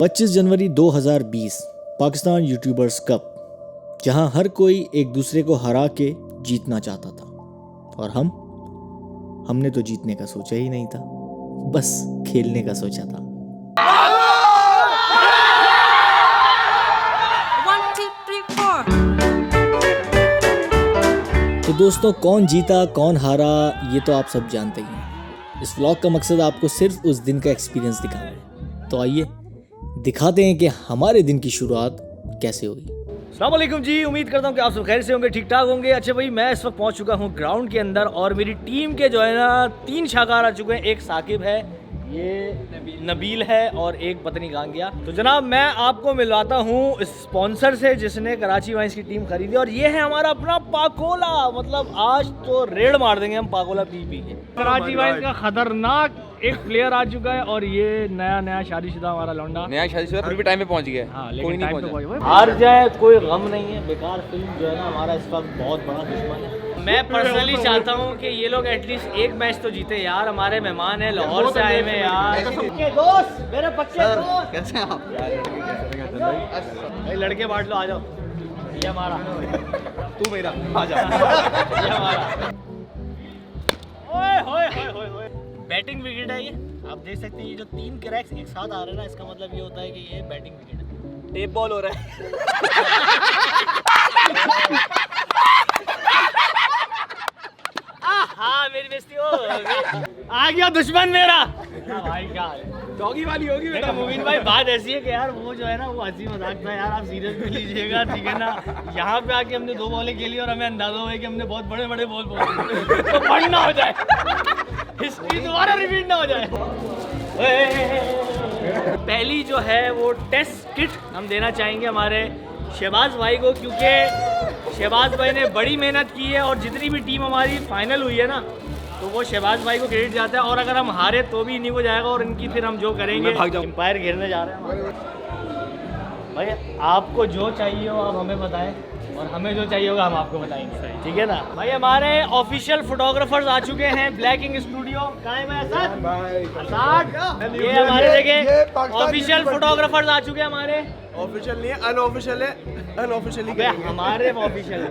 25 जनवरी 2020 Pakistan YouTubers cup, जहां हर कोई एक दूसरे को हरा के जीतना चाहता था और हमने तो जीतने का सोचा ही नहीं था, बस खेलने का सोचा था। तो दोस्तों, कौन जीता कौन हारा ये तो आप सब जानते ही हैं। इस व्लॉग का मकसद आपको सिर्फ उस दिन का एक्सपीरियंस दिखाना है। तो आइए दिखाते हैं कि हमारे दिन की शुरुआत कैसे हुई। अस्सलाम वालेकुम जी, उम्मीद करता हूँ कि आप सब खैर से होंगे, ठीक ठाक होंगे। अच्छा भाई, मैं इस वक्त पहुँच चुका हूँ ग्राउंड के अंदर और मेरी टीम के जो है ना 3 शाहकार आ चुके हैं। एक साकिब है, ये नबील है और एक पत्नी गांगिया। तो जनाब मैं आपको मिलवाता हूँ इस स्पॉन्सर से जिसने कराची वाइन्स की टीम खरीदी, और ये है हमारा अपना पाकोला। मतलब आज तो रेड मार देंगे हम पाकोला पी के। कराची वाइन्स का खतरनाक एक प्लेयर आ चुका है और ये नया शादीशुदा हमारा लौंडा, नया शादीशुदा फिर भी टाइम पे पहुंच गया। हाँ, कोई नहीं पहुंचा। हार जाए कोई गम नहीं है, बेकार फिल्म जो है ना हमारा इस वक्त बहुत बड़ा दुश्मन है। मैं पर्सनली चाहता हूँ कि ये लोग एटलीस्ट एक मैच तो जीते यार। हमारे मेहमान है, लाहौर से आए हुए यार, पक्के दोस्त, मेरे पक्के दोस्त। कैसे हैं आप? भाई लड़के बांट लो, आ जाओ। ये हमारा, तू मेरा, आ जा। ये हमारा। ओए होए होए होए होए, बैटिंग विकेट है ये। आप देख सकते हैं ये जो 3 क्रैक्स एक साथ आ रहे हैं ना, इसका मतलब ये होता है कि ये बैटिंग विकेट है। टेप बॉल हो रहा है। हाँ, मेरी बेइज्जती हो आ गया दुश्मन मेरा। भाई क्या डॉगी वाली होगी बेटा। मुबीन भाई, बात ऐसी है कि यार वो जो है ना वो हंसी मजाक था यार, आप सीरियस भी लीजिएगा, ठीक है ना। यहाँ पे आके हमने 2 बॉलें खेली और हमें अंदाजा हुआ है कि हमने बहुत बड़े बड़े बॉल बोले तो बंद ना हो जाए, हिस्ट्री दोबारा रिपीट ना हो जाए। पहली जो है वो टेस्ट किट हम देना चाहेंगे हमारे शहबाज भाई को, क्योंकि शहबाज भाई ने बड़ी मेहनत की है और जितनी भी टीम हमारी फाइनल हुई है ना तो वो शहबाज भाई को क्रेडिट जाता है, और अगर हम हारे तो भी इन्हीं को जाएगा, और इनकी फिर हम जो करेंगे एम्पायर घेरने जा रहे हैं। भाई आपको जो चाहिए हो आप हमें बताएं और हमें जो चाहिए होगा हम आपको बताएंगे, ठीक है ना। भाई हमारे ऑफिशियल फोटोग्राफर्स आ चुके हैं ब्लैक इंक स्टूडियो, कायम है असद। ये हमारे देखे ऑफिशियल फोटोग्राफर्स आ चुके हैं हमारे। ऑफिशियल नहीं है, अनऑफिशियल है। अनऑफिशियली हमारे ऑफिशियल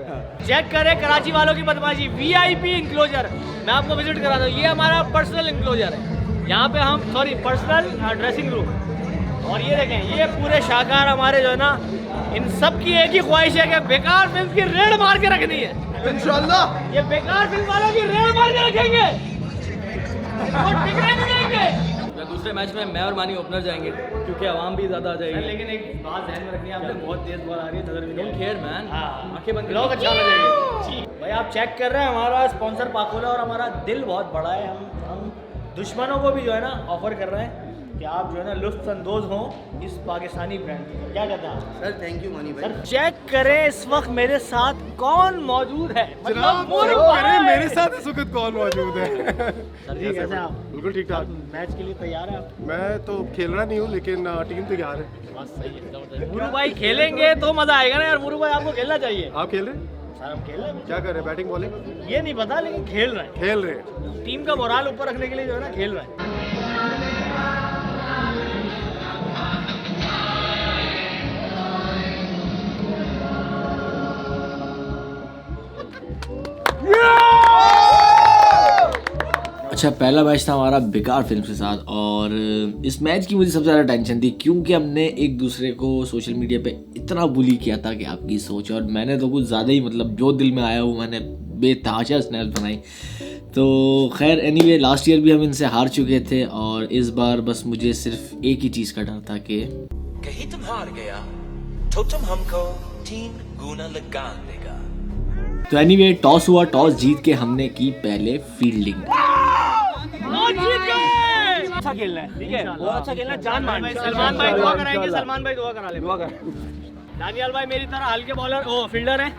चेक करें कराची वालों की बदमाशी। वीआईपी इंक्लोजर मैं आपको विजिट कराता हूँ। ये हमारा पर्सनल इंक्लोजर है, यहाँ पे हम पर्सनल ड्रेसिंग रूम। और ये देखें, ये पूरे शाहकार हमारे जो है ना, इन सब की एक ही ख्वाहिश है कि बेकार फिल्म की रेड मार के रखनी है इंशाल्लाह। ये बेकार फिल्म वालों की रेड मार के रखेंगे और टिकने नहीं देंगे। दूसरे मैच में मैं और मानी ओपनर जाएंगे क्योंकि आवाम भी ज्यादा आ जाएगी। लेकिन एक बात ध्यान में रखनी है आपने, बहुत तेज बॉल आ रही है, नजर भी डोंट केयर मैन। आंखें बंद लोग अच्छा हो जाएंगे। भाई आप चेक कर रहे हैं हमारा स्पॉन्सर पाकोला, और हमारा दिल बहुत बड़ा है। हम दुश्मनों को भी जो है ना ऑफर कर रहे हैं कि आप जो है ना लुत्फ अंदोज हों इस पाकिस्तानी ब्रांड में। क्या कहते हैं सर? थैंक यू मनी भाई। सर चेक करें इस वक्त मेरे साथ कौन मौजूद है। जनाब मेरे साथ इस वक्त कौन मौजूद है? सर जी कैसे हैं आप? बिल्कुल ठीक ठाक। मैच के लिए तैयार है आप? मैं तो खेलना नहीं हूँ लेकिन टीम तैयार है। बस सही है, जबरदस्त। मुरू भाई खेलेंगे तो मजा आएगा ना यार। मुरू भाई आपको खेलना चाहिए। आप खेल रहे हैं? सर हम खेल रहे हैं। क्या कर रहे हैं? Batting bowling? ये नहीं पता, लेकिन खेल रहे हैं। खेल रहे हैं। टीम का मोराल ऊपर रखने के लिए जो है ना खेल रहे हैं। अच्छा, पहला मैच था हमारा बेकार फिल्म के साथ, और इस मैच की मुझे सबसे ज़्यादा टेंशन थी क्योंकि हमने एक दूसरे को सोशल मीडिया पे इतना बुली किया था कि आपकी सोच, और मैंने तो कुछ ज़्यादा ही मतलब जो दिल में आया वो मैंने बेतहाशा स्नैप्स बनाई। तो खैर एनीवे, लास्ट ईयर भी हम इनसे हार चुके थे और इस बार बस मुझे सिर्फ एक ही चीज़ का डर था कि कहीं तुम हार गया तो तुम हमको 3 गुना लगा देगा। तो एनीवे टॉस हुआ, टॉस जीत के हमने की पहले फील्डिंग। अच्छा खेलना है, ठीक है, बहुत अच्छा खेलना है, जान मान। सलमान भाई दुआ कराएंगे, सलमान भाई दुआ करा ले। दानियाल भाई मेरी तरह हल्के बॉलर ओ फील्डर है,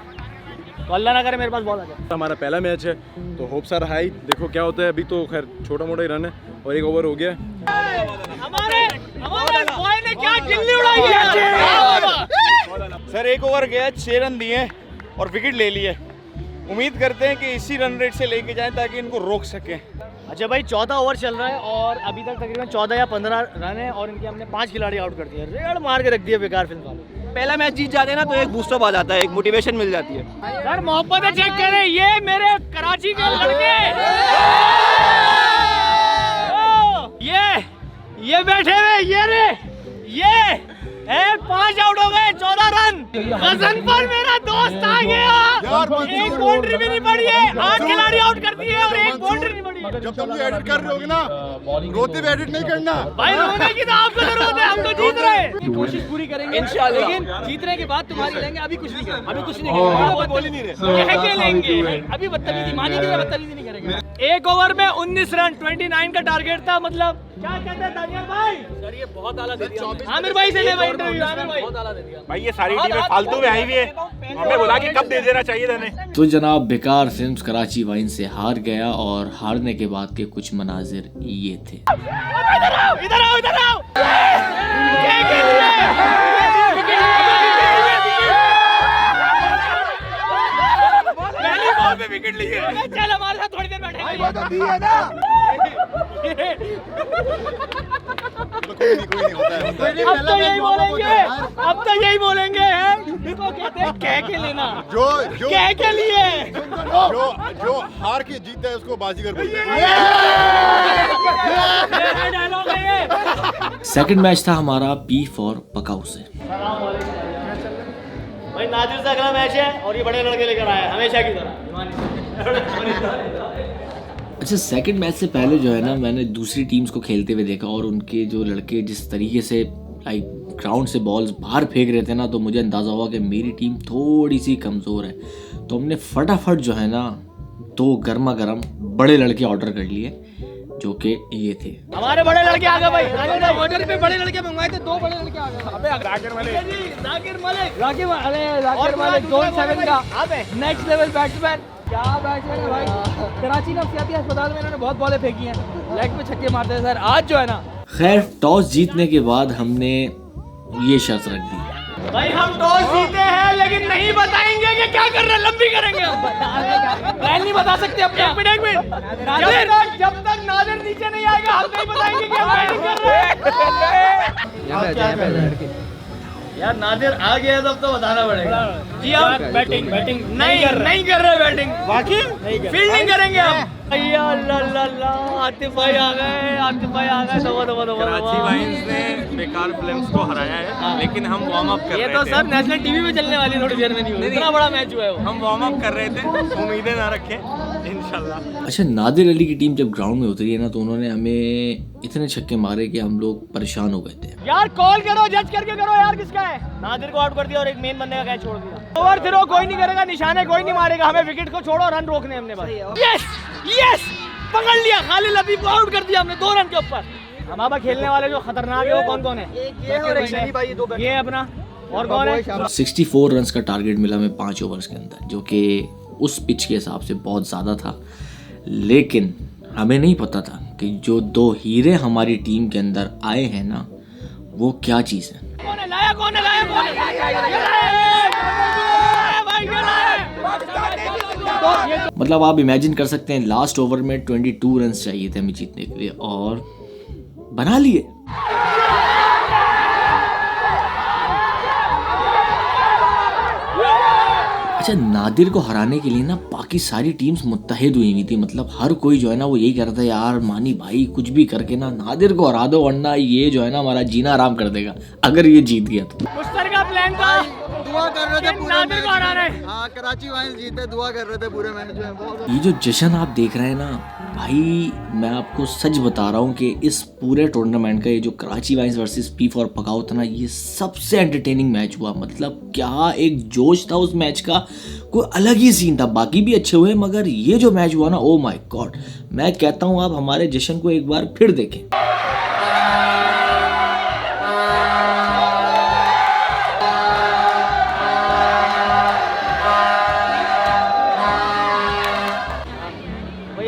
तो अल्लाह ना करे मेरे पास बॉल आ जाए। हमारा पहला मैच है तो होप सर हाई, देखो क्या होता है। अभी तो खैर छोटा मोटा ही रन है और 1 ओवर हो गया। हमारे बॉय ने क्या गिल्ली उड़ाई है सर। 1 ओवर गया, 6 रन दिए और विकेट ले लिए। उम्मीद करते हैं कि इसी रन रेट से लेके जाएं ताकि इनको रोक सकें। अच्छा भाई, 14 ओवर चल रहा है और अभी तक तकरीबन 14 या 15 रन है और इनके हमने 5 खिलाड़ी आउट कर दिए। रेड मार के रख दिया बेकार फिल्म वालों। पहला मैच जीत जाते हैं ना तो एक बूस्टअप आ जाता है, एक मोटिवेशन मिल जाती है। सर मोहब्बत चेक करें, ये मेरे कराची के लड़के, ये बैठे हुए, ये रे, ये 5 आउट हो गए, 14 रन। गजन पर मेरा दोस्त आ गया, एक बाउंड्री भी नहीं पड़ी है, 8 खिलाड़ी आउट कर दिए और एक बाउंड्री नहीं पड़ी है। जब तुम एडिट कर रहे होगे ना, रोते हुए एडिट नहीं करना भाई, रोने की तो आपको जरूरत है, हम तो जीत रहे हैं। कोशिश पूरी करेंगे इंशाल्लाह, लेकिन जीतने के बाद तुम्हारी लेंगे। अभी कुछ नहीं करेंगे, अभी कुछ नहीं करेंगे, बोल ही नहीं रहे, कह के लेंगे। अभी बदतमीजी मानी की बदतमीजी नहीं करेंगे। एक ओवर में 19 रन, 29 का टारगेट था। मतलब क्या कहते हैं तानिया भाई? सर ये बहुत आला दे दिया। आमिर भाई से ले भाई इंटरव्यू, आमिर भाई बहुत आला दे दिया भाई। ये सारी टीमें फालतू में आई हुई है, हमें बोला कि कब दे देना चाहिए था। तो जनाब बेकार फिल्म्स कराची वाइन्स से हार गया और हारने के बाद के कुछ मनाजिर ये थे। इधर आओ, इधर आओ, इधर आओ। पहली बॉल पे विकेट लिए। चल हमारे साथ थोड़ी देर बैठेंगे। वो तो दी है ना। कोई नहीं होता है। अब तो यही बोलेंगे, अब तो यही बोलेंगे देखो कहते हैं कह के लेना, जो कह के लिए, जो हार के जीतता है उसको बाजीगर बोलते हैं। डायलॉग है ये। सेकंड मैच था हमारा पी फॉर पकाऊ से। भाई नादिर से अगला मैच है और ये बड़े लड़के लेकर आए हैं हमेशा की तरह। अच्छा, सेकंड मैच से पहले जो है ना, मैंने दूसरी टीम्स को खेलते हुए देखा और उनके जो लड़के जिस तरीके से लाइक ग्राउंड से बॉल्स बाहर फेंक रहे थे ना, तो मुझे अंदाज़ा हुआ कि मेरी टीम थोड़ी सी कमज़ोर है। तो हमने फटाफट जो है ना 2 गर्मा गर्म बड़े लड़के ऑर्डर कर लिए, जो कि ये थे। हमारे बड़े लड़के आ गए भाई, ऑर्डर पे बड़े लड़के मंगवाए थे, 2 बड़े लड़के आ गए। जाकिर मलिक जोन 7 का नेक्स्ट लेवल बैट्समैन। क्या बैट्समैन है भाई। कराची नफसियाती अस्पताल में इन्होंने बहुत बॉलें फेंकी हैं, लेग पे छक्के मारते हैं सर। आज जो है ना, खैर टॉस जीतने के बाद हमने ये शर्त रख दी, भाई हम टॉस जीते हैं लेकिन नहीं बताएंगे कि क्या कर रहे हैं, लंबी करेंगे हम। पहले नहीं बता सकते अपने। एक मिनट, जब तक नादिर नीचे नहीं आएगा हम नहीं बताएंगे कि हम बैटिंग कर रहे हैं। यार नादिर आ गया तब तो बताना पड़ेगा जी। हम बैटिंग नहीं कर रहे, बैटिंग वाकई फील्डिंग करेंगे हम। आतिफ भाई आ गए। कराची वाइन्स ने बेकार फिल्म्स को हराया है, लेकिन हम वार्म अप कर रहे थे। ये तो सर नेशनल टीवी पे चलने वाली थोड़ी देर में नहीं होगी, इतना बड़ा मैच हुआ है वो। हम वार्म अप कर रहे थे, उम्मीदें ना रखें इंशाल्लाह। अच्छा, नादिर अली की टीम जब ग्राउंड में उतरी है ना, तो उन्होंने हमें इतने छक्के मारे कि हम लोग परेशान हो गए थे। यार कॉल करो, जज करके करो यार किसका है। नादिर को आउट कर दिया और एक मेन बंदे का कैच छोड़ दिया। ओवर थ्रो कोई नहीं करेगा, निशाने कोई नहीं मारेगा, हमें विकेट को छोड़ो, रन रोकने हमने बस। यस पकड़ लिया, खालिद लबीब को आउट कर दिया हमने 2 रन के ऊपर। हमारा खेलने वाले जो खतरनाक है वो कौन कौन है? ये अपना और कौन है? 64 रन्स का टारगेट मिला हमें 5 ओवर्स के अंदर, जो कि उस पिच के हिसाब से बहुत ज़्यादा था। लेकिन हमें नहीं पता था कि जो 2 हीरे हमारी टीम के अंदर आए हैं ना, वो क्या चीज़ है। कौन है लाया, कौन है लाया, कौन है? मतलब आप इमेजिन कर सकते हैं, लास्ट ओवर में 22 रन्स चाहिए थे हमें जीतने के लिए और बना लिए। अच्छा, नादिर को हराने के लिए ना बाकी सारी टीम्स मुत्तहिद हुई हुई थी। मतलब हर कोई जो है ना वो यही कह रहा था, यार मानी भाई कुछ भी करके ना नादिर को हरा दो, वरना ये जो है ना हमारा जीना आराम कर देगा अगर ये जीत गया तो। का प्लान था, दुआ कर रहे थे पूरे नादिर को हराना है। हाँ, कराची वाइन्स जीते, दुआ कर रहे थे पूरे मैच में। बहुत ये जो जश्न आप देख रहे हैं ना भाई, मैं आपको सच बता रहा हूँ कि इस पूरे टूर्नामेंट का ये जो कराची वाइन्स वर्सेस पी फॉर पकाऊ था ना, ये सबसे एंटरटेनिंग मैच हुआ। मतलब क्या एक जोश था उस मैच का, कोई अलग ही सीन था। बाकी भी अच्छे हुए, मगर ये जो मैच हुआ ना, ओ माय गॉड, मैं कहता हूँ आप हमारे जश्न को एक बार फिर देखें।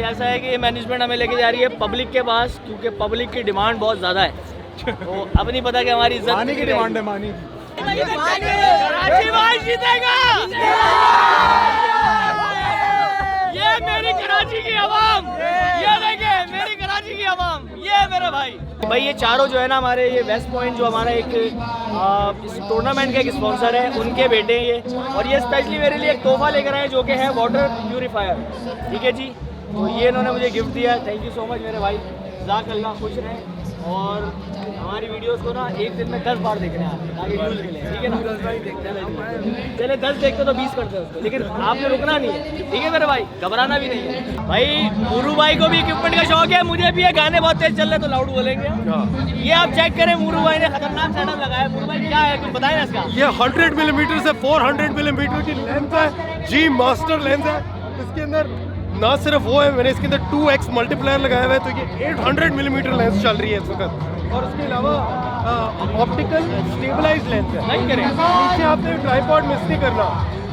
ऐसा है कि मैनेजमेंट हमें लेके जा रही है पब्लिक के पास, क्योंकि पब्लिक की डिमांड बहुत ज़्यादा है। तो अब नहीं पता कि हमारी इज्जत मानी की डिमांड है, मानी कराची वाइन्स जीतेगा। ये ये मेरी कराची की आवाम, ये देखिए मेरी कराची की आवाम, ये मेरे भाई ये चारों जो है ना हमारे ये वेस्ट पॉइंट जो हमारा एक इस टूर्नामेंट का एक स्पॉन्सर है, उनके बेटे हैं ये, और ये स्पेशली मेरे लिए एक तोहफा लेकर आए जो कि है वाटर प्यूरीफायर। ठीक है जी, तो ये इन्होंने मुझे गिफ्ट दिया। थैंक यू सो मच मेरे भाई, जज़ाकल्लाह, खुश रहें और हमारी वीडियोस को ना एक दिन में 10 बार देखने हैं ताकि व्यूज मिले। ठीक है ना, 10 बार देखते हैं, चले 10 देखते तो 20 करते हैं उसको, लेकिन आपने रुकना नहीं है। ठीक है मेरे भाई, घबराना भी नहीं है भाई। मूरू भाई को भी इक्विपमेंट का शौक है, मुझे भी है। गाने बहुत तेज चल रहे तो लाउड बोलेंगे। ये आप चेक करें, मूरू भाई ने खतरनाक सेटअप लगाया। मूरू भाई क्या है, कुछ बताएं ना इसका। ये 100 मिलीमीटर से 400 मिलीमीटर की लेंथ है, जी मास्टर लेंस है। इसके अंदर ना सिर्फ वो है, मैंने इसके अंदर 2x मल्टीप्लायर लगाया हुआ है, तो ये 800 मिलीमीटर लेंस चल रही है इस वक्त। और उसके अलावा ऑप्टिकल स्टेबलाइज लेंस है। नहीं करें नीचे आपने ट्राइपॉड मिस नहीं करना।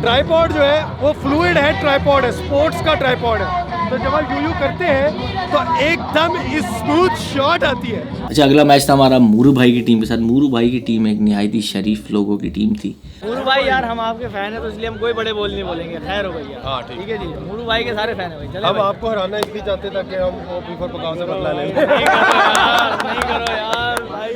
ट्राइपॉड जो है वो फ्लूइड है, ट्राइपॉड है, स्पोर्ट्स का ट्राइपॉड है, तो जब आप यूं करते हैं तो एकदम स्मूथ शॉट आती है। अच्छा, अगला मैच था हमारा मूरू भाई की टीम के साथ। मूरू भाई की टीम एक निहायत ही शरीफ लोगों की टीम थी। मूरू भाई यार हम आपके फैन है तो इसलिए हम कोई बड़े बोल नहीं बोलेंगे। खैर हो भैया, हाँ ठीक है जी, मूरू भाई के सारे फैन है भाई। चले हम भाई। आपको हराना इसलिए चाहते ताकि हम वो बिफोर पकाओ से बदला लें। नहीं करो यार भाई।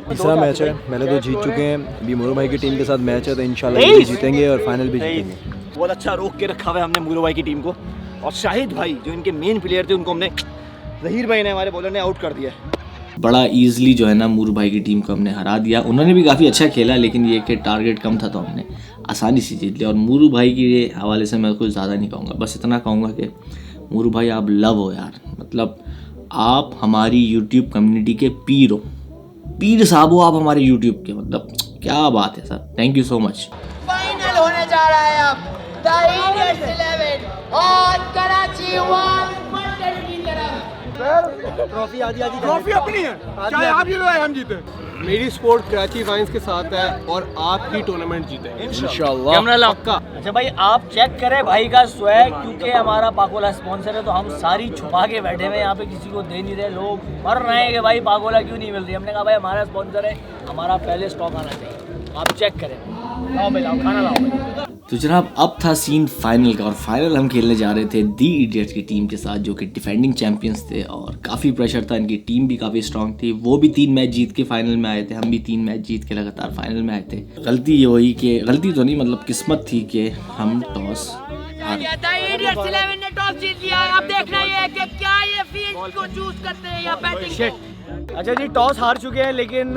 तीसरा मैच है, पहले तो जीत चुके हैं, अभी मूरू भाई की टीम के साथ मैच है, तो इंशाल्लाह ये भी जीतेंगे और फाइनल भी जीतेंगे। बहुत अच्छा रोक के रखा हुआ है हमने मूरू भाई की टीम को, और शाहिद भाई जो इनके मेन प्लेयर थे उनको हमने, जहीर भाई ने, हमारे बॉलर ने आउट कर दिया है। बड़ा ईजिली जो है ना मूरू भाई की टीम को हमने हरा दिया। उन्होंने भी काफ़ी अच्छा खेला, लेकिन ये कि टारगेट कम था तो हमने आसानी से जीत लिया। और मूरू भाई के हवाले से मैं कुछ ज़्यादा नहीं कहूँगा, बस इतना कहूँगा कि मूरू भाई आप लव हो यार, मतलब आप हमारी यूट्यूब कम्युनिटी के पीर हो, पीर साहब हो आप हमारे यूट्यूब के, मतलब क्या बात है sir, thank you so much. Final होने जा रहा है अब द इडियट्स 11 और कराची वाइल्ड की तरफ। ट्रॉफी अपनी है, चाहे आप जीतो चाहे हम जीते। मेरी सपोर्ट कराची वाइंस के साथ है और आप ही टूर्नामेंट जीते इंशाल्लाह। कैमरा लाओ। अच्छा भाई आप चेक करें भाई का स्वैग, क्योंकि हमारा पाकोला स्पॉन्सर है तो हम सारी छुपा के बैठे हुए यहाँ पे, किसी को दे नहीं रहे। लोग मर रहे हैं कि भाई पाकोला क्यों नहीं मिल रही। हमने कहा भाई हमारा स्पॉन्सर है, हमारा पहले स्टॉक आना चाहिए। आप चेक करें, लाओ भाई लाओ, खाना लाओ। तो जनाब अब था सीन फाइनल का, और फाइनल हम खेलने जा रहे थे दी इडियट्स की टीम के साथ जो कि डिफेंडिंग चैंपियंस थे, और काफ़ी प्रेशर था, इनकी टीम भी काफ़ी स्ट्रांग थी। वो भी 3 मैच जीत के फाइनल में आए थे, हम भी 3 मैच जीत के लगातार फाइनल में आए थे। गलती ये हुई कि, गलती तो नहीं मतलब किस्मत थी कि हम टॉस हार गए। द इडियट्स 11 ने टॉस जीत लिया। अब देखना ये है कि क्या ये फील्ड को चूज करते हैं या बैटिंग को। अच्छा जी, टॉस हार चुके हैं, लेकिन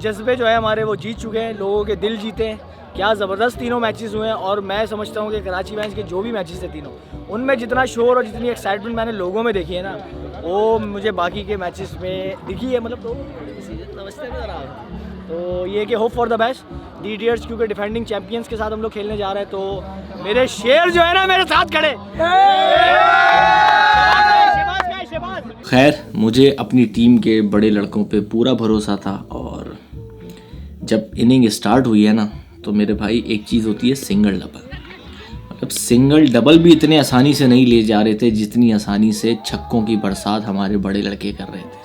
जज्बे जो है हमारे वो जीत चुके हैं, लोगों के दिल जीते हैं। क्या ज़बरदस्त तीनों मैचेस हुए हैं, और मैं समझता हूँ कि कराची वाइंस के जो भी मैचेस थे तीनों, उनमें जितना शोर और जितनी एक्साइटमेंट मैंने लोगों में देखी है ना, वो मुझे बाकी के मैचेस में दिखी है। मतलब तो समझते हैं ज़रा, तो ये कि hope for the best the idiots, क्योंकि डिफेंडिंग चैंपियंस के साथ हम लोग खेलने जा रहे हैं, तो मेरे शेर जो है ना मेरे साथ खड़े। खैर मुझे अपनी टीम के बड़े लड़कों पे पूरा भरोसा था, और जब इनिंग स्टार्ट हुई है ना, तो मेरे भाई एक चीज़ होती है सिंगल डबल, मतलब सिंगल डबल भी इतने आसानी से नहीं ले जा रहे थे जितनी आसानी से छक्कों की बरसात हमारे बड़े लड़के कर रहे थे।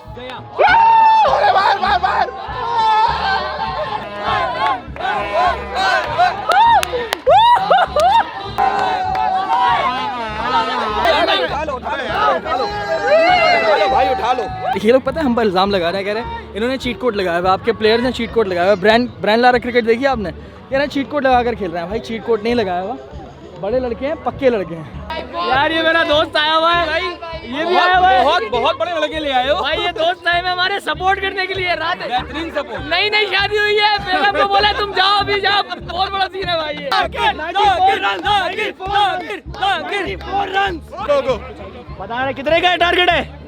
भाई उठा लो। ये लोग पता है हम पर इल्ज़ाम लगा रहे हैं, कह रहे हैं इन्होंने चीट कोड लगाया हुआ, आपके प्लेयर्स ने चीट कोड लगाया हुआ। ब्रांड लारा क्रिकेट देखिए आपने, कह रहे हैं चीट कोड लगा कर खेल रहे हैं। भाई चीट कोड नहीं लगाया हुआ, बड़े लड़के हैं, पक्के लड़के हैं। यार ये मेरा दोस्त आया हुआ है भाई, ये भी आया हुआ है, बहुत बड़े लड़के ले आए हो भाई। ये दोस्त आए हैं हमारे सपोर्ट करने के लिए। रात बेहतरीन सपोर्ट। नई शादी हुई है, बेगम को बोला तुम जाओ अभी जाओ, बहुत बड़ा सीन है भाई ये। 94 रन। बता रहे कितने का टारगेट है?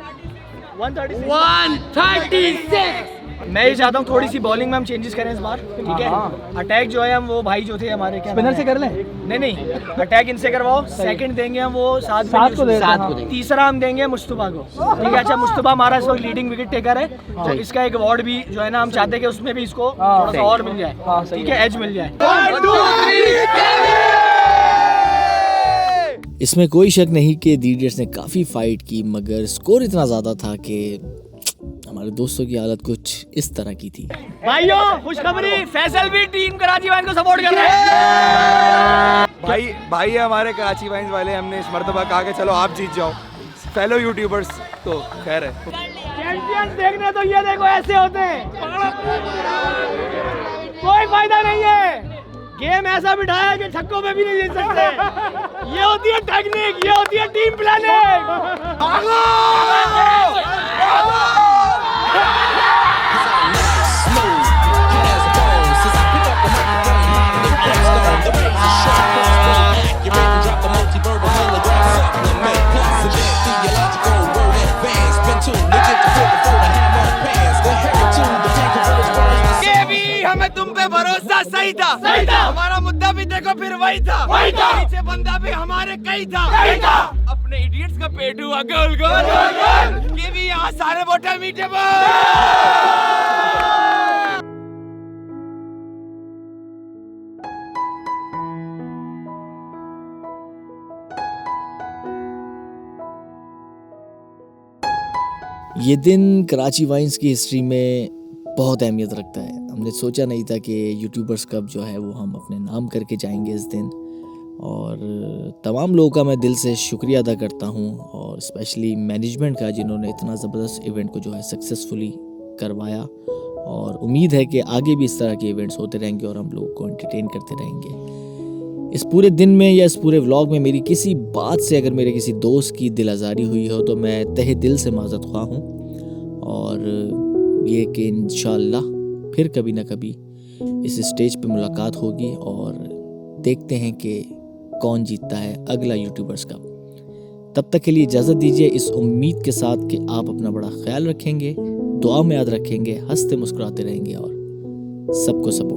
136। मैं ये चाहता हूँ थोड़ी सी बॉलिंग में हम चेंजेस करें इस बार, ठीक है? अटैक जो है हम वो भाई जो थे हमारे, क्या स्पिनर से कर लें? नहीं, अटैक इनसे करवाओ। सेकंड देंगे हम वो सात को देंगे। तीसरा हम देंगे मुस्तफा को, ठीक है? अच्छा मुस्तफा हमारा इस वक्त लीडिंग विकेट टेकर है, तो इसका एक अवार्ड भी जो है ना हम चाहते हैं कि उसमें भी इसको थोड़ा सा और मिल जाए, ठीक है? एज मिल जाए। इसमें कोई शक नहीं कि दी इडियट्स ने काफ़ी फाइट की, मगर स्कोर इतना ज़्यादा था कि हमारे दोस्तों की हालत कुछ इस तरह की थी। भाइयों खुशखबरी, फैसल भी टीम कराची वाइन्स को सपोर्ट कर रहे हैं। भाई है हमारे कराची वाइन्स वाले, हमने इस मर्तबा कहा कि चलो आप जीत जाओ, फेलो यूट्यूबर्स, तो खैर है। चैंपियंस देखने तो ये देखो ऐसे होते हैं, कोई फायदा नहीं है। गेम ऐसा बिठाया कि छक्कों में भी नहीं जीत सकते। ये होती है टेक्निक, ये होती है टीम प्लानिंग। हमें तुम पे भरोसा सही था, हमारा मुद्दा भी देखो फिर वही था, पीछे बंदा भी हमारे कई था, अपने इडियट्स का पेट हुआ गोल गोल, ये भी यहाँ सारे वोटर मीठे ये दिन कराची वाइन्स की हिस्ट्री में बहुत अहमियत रखता है। हमने सोचा नहीं था कि यूट्यूबर्स कप जो है वो हम अपने नाम करके जाएंगे इस दिन, और तमाम लोगों का मैं दिल से शुक्रिया अदा करता हूँ, और स्पेशली मैनेजमेंट का जिन्होंने इतना ज़बरदस्त इवेंट को जो है सक्सेसफुली करवाया, और उम्मीद है कि आगे भी इस तरह के इवेंट्स होते रहेंगे और हम लोगों को एंटरटेन करते रहेंगे। इस पूरे दिन में या इस पूरे व्लॉग में मेरी किसी बात से अगर मेरे किसी दोस्त की दिल आज़ारी हुई हो तो मैं तहे दिल से माज़रत ख्वाह हूँ, और ये कि इंशाअल्लाह फिर कभी ना कभी इस स्टेज पे मुलाकात होगी और देखते हैं कि कौन जीतता है अगला यूट्यूबर्स कप। तब तक के लिए इजाज़त दीजिए, इस उम्मीद के साथ कि आप अपना बड़ा ख्याल रखेंगे, दुआ में याद रखेंगे, हंसते मुस्कुराते रहेंगे और सबको सपोर्ट